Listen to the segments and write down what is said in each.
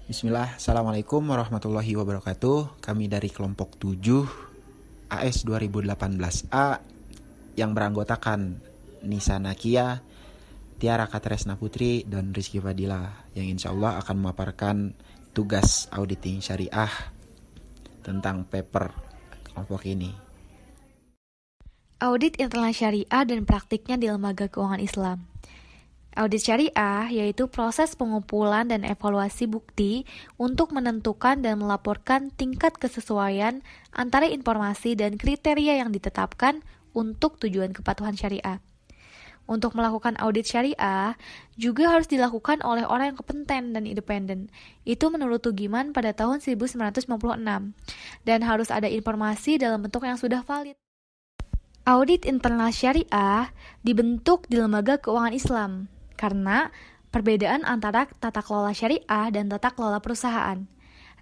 Bismillah, Assalamualaikum warahmatullahi wabarakatuh. Kami dari kelompok 7 AS 2018A yang beranggotakan Nisa Nakia, Tiara Katresna Putri, dan Rizky Fadila yang insya Allah akan memaparkan tugas auditing syariah tentang paper kelompok ini. Audit internal syariah dan praktiknya di lembaga keuangan Islam. Audit syariah yaitu proses pengumpulan dan evaluasi bukti untuk menentukan dan melaporkan tingkat kesesuaian antara informasi dan kriteria yang ditetapkan untuk tujuan kepatuhan syariah. Untuk melakukan audit syariah juga harus dilakukan oleh orang yang kompeten dan independen. Itu menurut Tugiman pada tahun 1996 dan harus ada informasi dalam bentuk yang sudah valid. Audit internal syariah dibentuk di lembaga keuangan Islam karena perbedaan antara tata kelola syariah dan tata kelola perusahaan.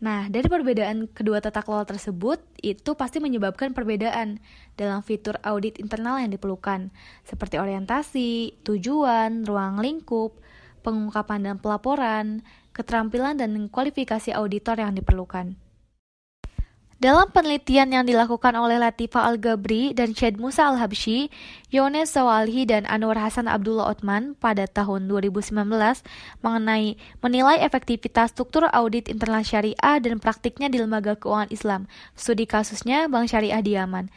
Nah, dari perbedaan kedua tata kelola tersebut, itu pasti menyebabkan perbedaan dalam fitur audit internal yang diperlukan, seperti orientasi, tujuan, ruang lingkup, pengungkapan dan pelaporan, keterampilan dan kualifikasi auditor yang diperlukan. Dalam penelitian yang dilakukan oleh Latifah Al-Gabri dan Syed Musa Al-Habsyi, Yones Sawalhi dan Anwar Hasan Abdullah Othman pada tahun 2019 mengenai menilai efektivitas struktur audit internal syariah dan praktiknya di lembaga keuangan Islam. Studi kasusnya Bank Syariah di Yaman.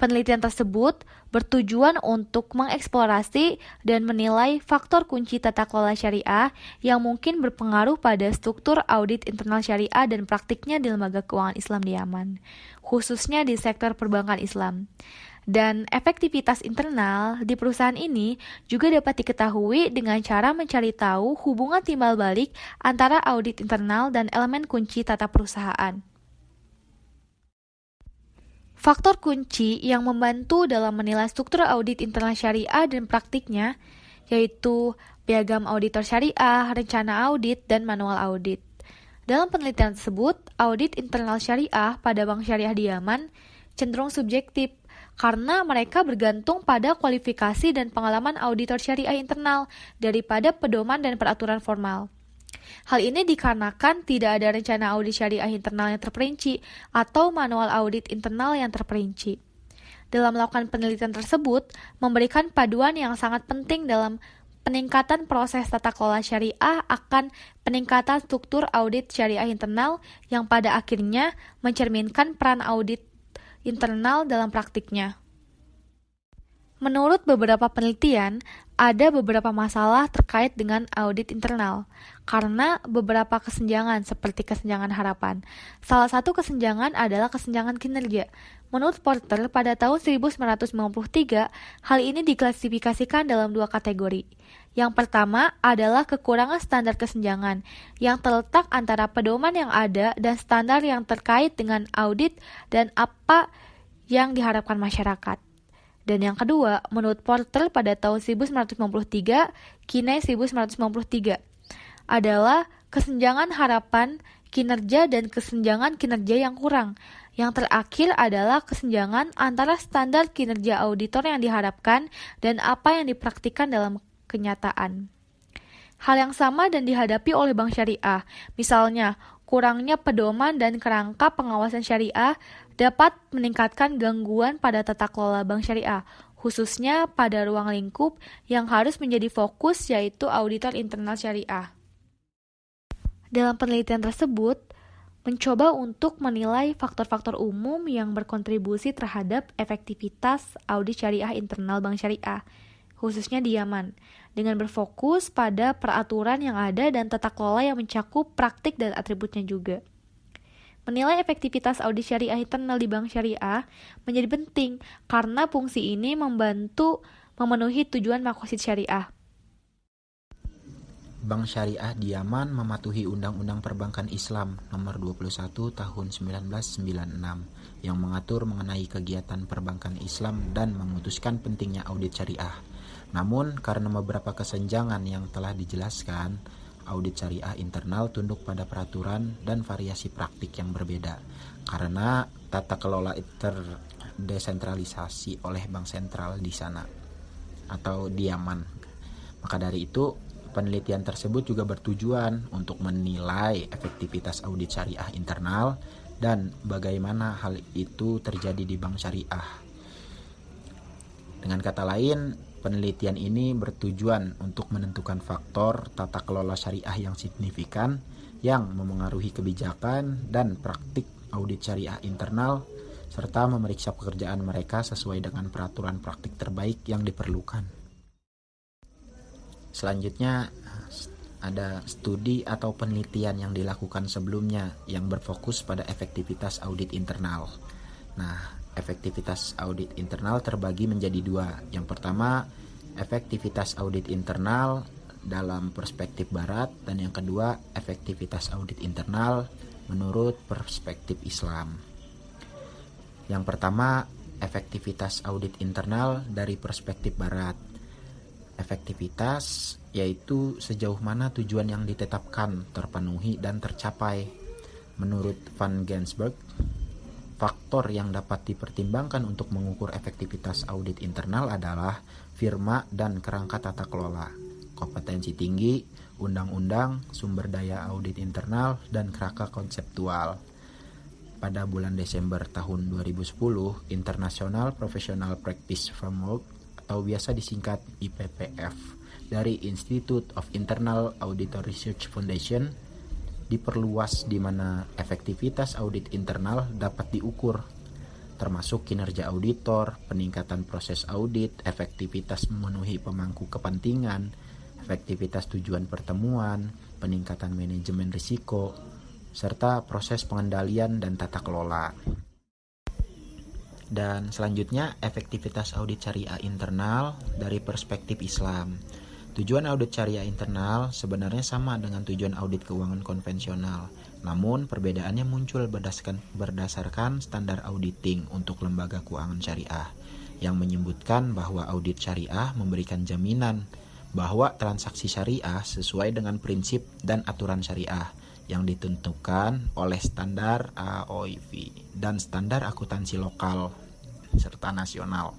Penelitian tersebut bertujuan untuk mengeksplorasi dan menilai faktor kunci tata kelola syariah yang mungkin berpengaruh pada struktur audit internal syariah dan praktiknya di lembaga keuangan Islam di Yaman, khususnya di sektor perbankan Islam. Dan efektivitas internal di perusahaan ini juga dapat diketahui dengan cara mencari tahu hubungan timbal balik antara audit internal dan elemen kunci tata perusahaan. Faktor kunci yang membantu dalam menilai struktur audit internal syariah dan praktiknya yaitu piagam auditor syariah, rencana audit, dan manual audit. Dalam penelitian tersebut, audit internal syariah pada Bank Syariah di Yaman cenderung subjektif karena mereka bergantung pada kualifikasi dan pengalaman auditor syariah internal daripada pedoman dan peraturan formal. Hal ini dikarenakan tidak ada rencana audit syariah internal yang terperinci atau manual audit internal yang terperinci. Dalam melakukan penelitian tersebut, memberikan paduan yang sangat penting dalam peningkatan proses tata kelola syariah akan peningkatan struktur audit syariah internal yang pada akhirnya mencerminkan peran audit internal dalam praktiknya. Menurut beberapa penelitian, ada beberapa masalah terkait dengan audit internal karena beberapa kesenjangan seperti kesenjangan harapan. Salah satu kesenjangan adalah kesenjangan kinerja. Menurut Porter pada tahun 1993, hal ini diklasifikasikan dalam dua kategori. Yang pertama adalah kekurangan standar kesenjangan yang terletak antara pedoman yang ada dan standar yang terkait dengan audit dan apa yang diharapkan masyarakat. Dan yang kedua, menurut Porter pada tahun 1993, Kinney 1993, adalah kesenjangan harapan kinerja dan kesenjangan kinerja yang kurang. Yang terakhir adalah kesenjangan antara standar kinerja auditor yang diharapkan dan apa yang dipraktikkan dalam kenyataan. Hal yang sama dan dihadapi oleh Bank Syariah, misalnya kurangnya pedoman dan kerangka pengawasan syariah dapat meningkatkan gangguan pada tata kelola bank syariah, khususnya pada ruang lingkup yang harus menjadi fokus yaitu auditor internal syariah. Dalam penelitian tersebut, mencoba untuk menilai faktor-faktor umum yang berkontribusi terhadap efektivitas audit syariah internal bank syariah, khususnya di Yaman, dengan berfokus pada peraturan yang ada dan tata kelola yang mencakup praktik dan atributnya juga. Menilai efektivitas audit syariah internal di bank syariah menjadi penting karena fungsi ini membantu memenuhi tujuan maqasid syariah. Bank Syariah di Yaman mematuhi Undang-Undang Perbankan Islam Nomor 21 Tahun 1996 yang mengatur mengenai kegiatan perbankan Islam dan memutuskan pentingnya audit syariah. Namun, karena beberapa kesenjangan yang telah dijelaskan, audit syariah internal tunduk pada peraturan dan variasi praktik yang berbeda karena tata kelola terdesentralisasi oleh bank sentral di sana atau di Yaman. Maka dari itu, Penelitian tersebut juga bertujuan untuk menilai efektivitas audit syariah internal dan bagaimana hal itu terjadi di bank syariah. Dengan kata lain, penelitian ini bertujuan untuk menentukan faktor tata kelola syariah yang signifikan yang memengaruhi kebijakan dan praktik audit syariah internal, serta memeriksa pekerjaan mereka sesuai dengan peraturan praktik terbaik yang diperlukan. Selanjutnya ada studi atau penelitian yang dilakukan sebelumnya yang berfokus pada efektivitas audit internal. Nah, efektivitas audit internal terbagi menjadi dua. Yang pertama, efektivitas audit internal dalam perspektif barat, dan yang kedua, efektivitas audit internal menurut perspektif Islam. Yang pertama, efektivitas audit internal dari perspektif barat. Efektivitas yaitu sejauh mana tujuan yang ditetapkan terpenuhi dan tercapai. Menurut Van Gensberg, faktor yang dapat dipertimbangkan untuk mengukur efektivitas audit internal adalah firma dan kerangka tata kelola, kompetensi tinggi, undang-undang, sumber daya audit internal, dan kerangka konseptual. Pada bulan Desember tahun 2010, International Professional Practice Framework atau biasa disingkat IPPF dari Institute of Internal Auditor Research Foundation diperluas di mana efektivitas audit internal dapat diukur, termasuk kinerja auditor, peningkatan proses audit, efektivitas memenuhi pemangku kepentingan, efektivitas tujuan pertemuan, peningkatan manajemen risiko, serta proses pengendalian dan tata kelola. Dan selanjutnya, efektivitas audit syariah internal dari perspektif Islam. Tujuan audit syariah internal sebenarnya sama dengan tujuan audit keuangan konvensional. Namun, perbedaannya muncul berdasarkan standar auditing untuk lembaga keuangan syariah yang menyebutkan bahwa audit syariah memberikan jaminan bahwa transaksi syariah sesuai dengan prinsip dan aturan syariah yang ditentukan oleh standar AOIV dan standar akuntansi lokal serta nasional.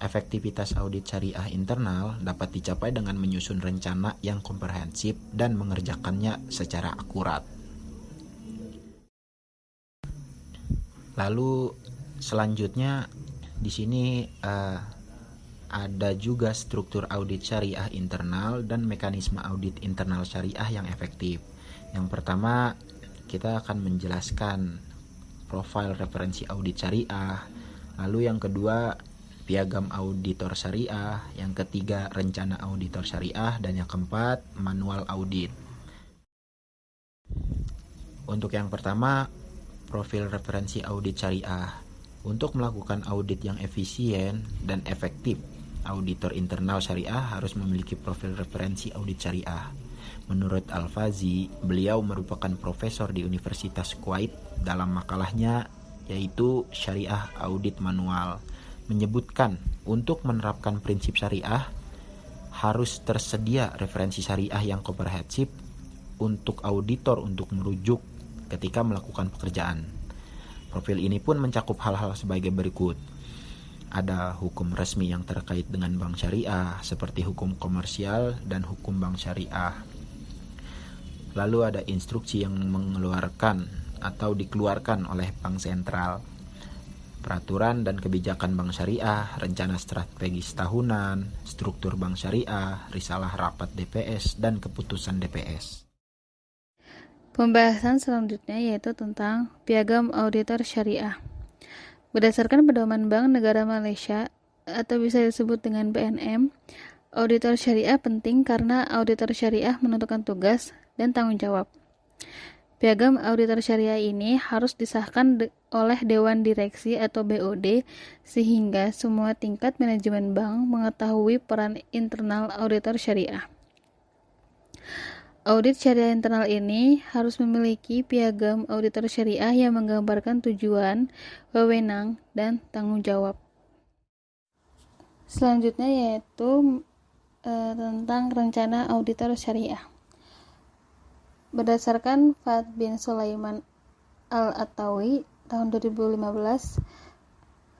Efektivitas audit syariah internal dapat dicapai dengan menyusun rencana yang komprehensif dan mengerjakannya secara akurat. Lalu selanjutnya di sini ada juga struktur audit syariah internal dan mekanisme audit internal syariah yang efektif. Yang pertama, kita akan menjelaskan profil referensi audit syariah. Lalu yang kedua, piagam auditor syariah. Yang ketiga, rencana auditor syariah. Dan yang keempat, manual audit. Untuk yang pertama, profil referensi audit syariah. Untuk melakukan audit yang efisien dan efektif, auditor internal syariah harus memiliki profil referensi audit syariah. Menurut Al-Fazi, beliau merupakan profesor di Universitas Kuwait. Dalam makalahnya yaitu Syariah Audit Manual, menyebutkan untuk menerapkan prinsip syariah harus tersedia referensi syariah yang komprehensif untuk auditor untuk merujuk ketika melakukan pekerjaan. Profil ini pun mencakup hal-hal sebagai berikut. Ada hukum resmi yang terkait dengan bank syariah seperti hukum komersial dan hukum bank syariah. Lalu ada instruksi yang dikeluarkan oleh Bank Sentral, peraturan dan kebijakan bank syariah, rencana strategis tahunan, struktur bank syariah, risalah rapat DPS, dan keputusan DPS. Pembahasan selanjutnya yaitu tentang piagam auditor syariah. Berdasarkan pedoman Bank Negara Malaysia atau bisa disebut dengan BNM, auditor syariah penting karena auditor syariah menentukan tugas dan tanggung jawab. Piagam auditor syariah ini harus disahkan oleh Dewan Direksi atau BOD sehingga semua tingkat manajemen bank mengetahui peran internal auditor syariah. Audit syariah internal ini harus memiliki piagam auditor syariah yang menggambarkan tujuan, wewenang, dan tanggung jawab. Selanjutnya yaitu tentang rencana auditor syariah. Berdasarkan Fahd bin Sulaiman Al-Attawi tahun 2015,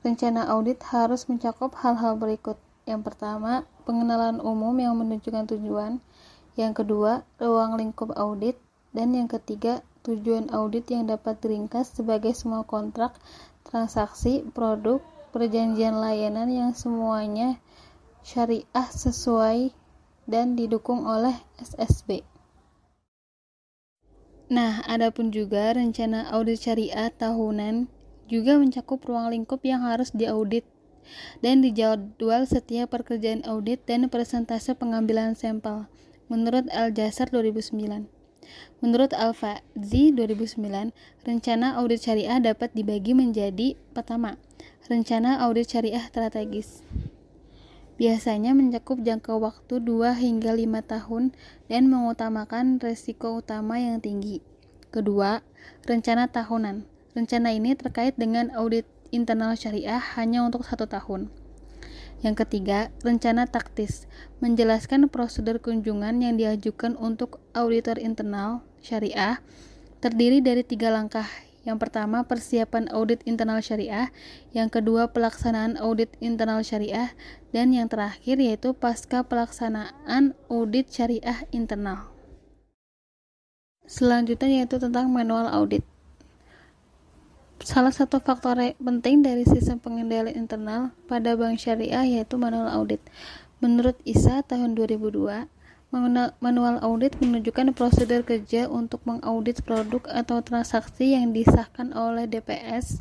rencana audit harus mencakup hal-hal berikut. Yang pertama, pengenalan umum yang menunjukkan tujuan. Yang kedua, ruang lingkup audit. Dan yang ketiga, tujuan audit yang dapat diringkas sebagai semua kontrak, transaksi, produk, perjanjian layanan yang semuanya syariah sesuai dan didukung oleh SSB. Nah, adapun juga rencana audit syariah tahunan juga mencakup ruang lingkup yang harus diaudit dan dijadwal setiap pekerjaan audit dan persentase pengambilan sampel menurut Al-Jasar 2009. Menurut Al-Fadzi 2009, rencana audit syariah dapat dibagi menjadi: pertama, rencana audit syariah strategis. Biasanya mencakup jangka waktu 2 hingga 5 tahun dan mengutamakan resiko utama yang tinggi. Kedua, rencana tahunan. Rencana ini terkait dengan audit internal syariah hanya untuk 1 tahun. Yang ketiga, rencana taktis. Menjelaskan prosedur kunjungan yang diajukan untuk auditor internal syariah terdiri dari 3 langkah. Yang pertama, persiapan audit internal syariah. Yang kedua, pelaksanaan audit internal syariah. Dan yang terakhir yaitu pasca pelaksanaan audit syariah internal. Selanjutnya yaitu tentang manual audit. Salah satu faktor penting dari sistem pengendalian internal pada bank syariah yaitu manual audit. Menurut ISA tahun 2002, manual audit menunjukkan prosedur kerja untuk mengaudit produk atau transaksi yang disahkan oleh DPS.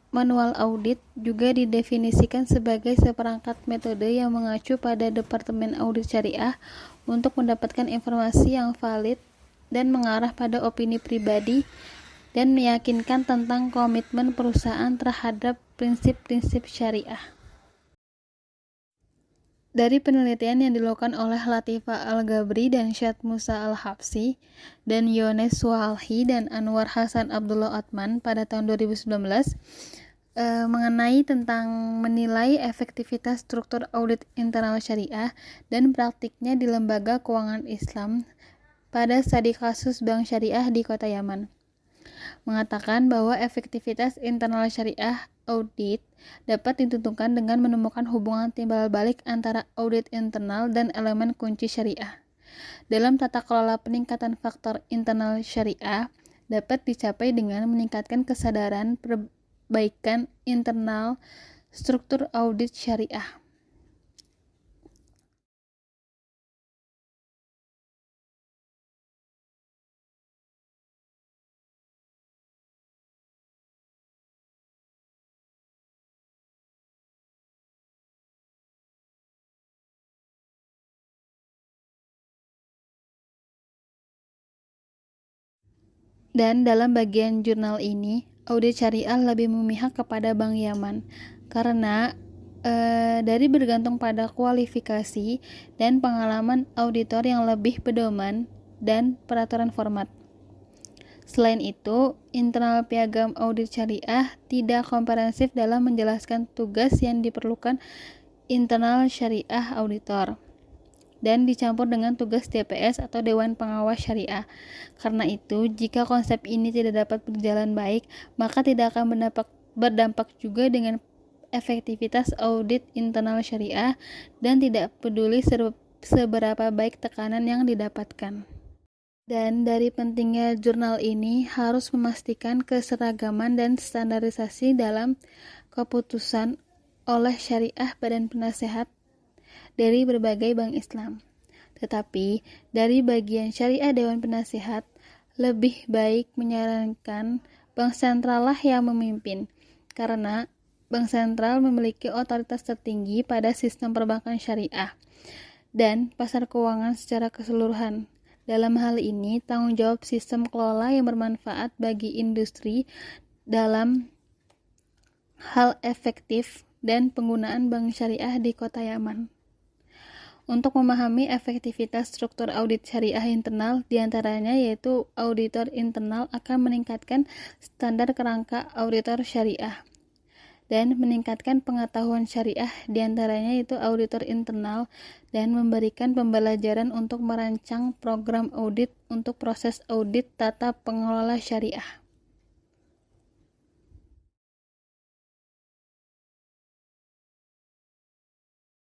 Manual audit juga didefinisikan sebagai seperangkat metode yang mengacu pada Departemen Audit Syariah untuk mendapatkan informasi yang valid dan mengarah pada opini pribadi dan meyakinkan tentang komitmen perusahaan terhadap prinsip-prinsip syariah. Dari penelitian yang dilakukan oleh Latifah Al-Gabri dan Syed Musa Al-Habsi dan Yones Suhalhi dan Anwar Hasan Abdullah Atman pada tahun 2019 mengenai tentang menilai efektivitas struktur audit internal syariah dan praktiknya di lembaga keuangan Islam pada studi kasus bank syariah di Kota Yaman, mengatakan bahwa efektivitas internal syariah audit dapat ditentukan dengan menemukan hubungan timbal balik antara audit internal dan elemen kunci syariah. Dalam tata kelola peningkatan faktor internal syariah dapat dicapai dengan meningkatkan kesadaran perbaikan internal struktur audit syariah. Dan dalam bagian jurnal ini, audit syariah lebih memihak kepada Bank Yaman karena dari bergantung pada kualifikasi dan pengalaman auditor yang lebih pedoman dan peraturan format. Selain itu, internal piagam audit syariah tidak komprehensif dalam menjelaskan tugas yang diperlukan internal syariah auditor dan dicampur dengan tugas DPS atau Dewan Pengawas Syariah. Karena itu, jika konsep ini tidak dapat berjalan baik, maka tidak akan berdampak juga dengan efektivitas audit internal syariah dan tidak peduli seberapa baik tekanan yang didapatkan. Dan dari pentingnya jurnal ini harus memastikan keseragaman dan standarisasi dalam keputusan oleh syariah badan penasehat dari berbagai bank Islam. Tetapi dari bagian syariah Dewan Penasehat lebih baik menyarankan bank sentral lah yang memimpin, karena bank sentral memiliki otoritas tertinggi pada sistem perbankan syariah dan pasar keuangan secara keseluruhan. Dalam hal ini, tanggung jawab sistem kelola yang bermanfaat bagi industri dalam hal efektif dan penggunaan bank syariah di Kota Yaman. Untuk memahami efektivitas struktur audit syariah internal, diantaranya yaitu auditor internal akan meningkatkan standar kerangka auditor syariah dan meningkatkan pengetahuan syariah, diantaranya yaitu auditor internal, dan memberikan pembelajaran untuk merancang program audit untuk proses audit tata pengelola syariah.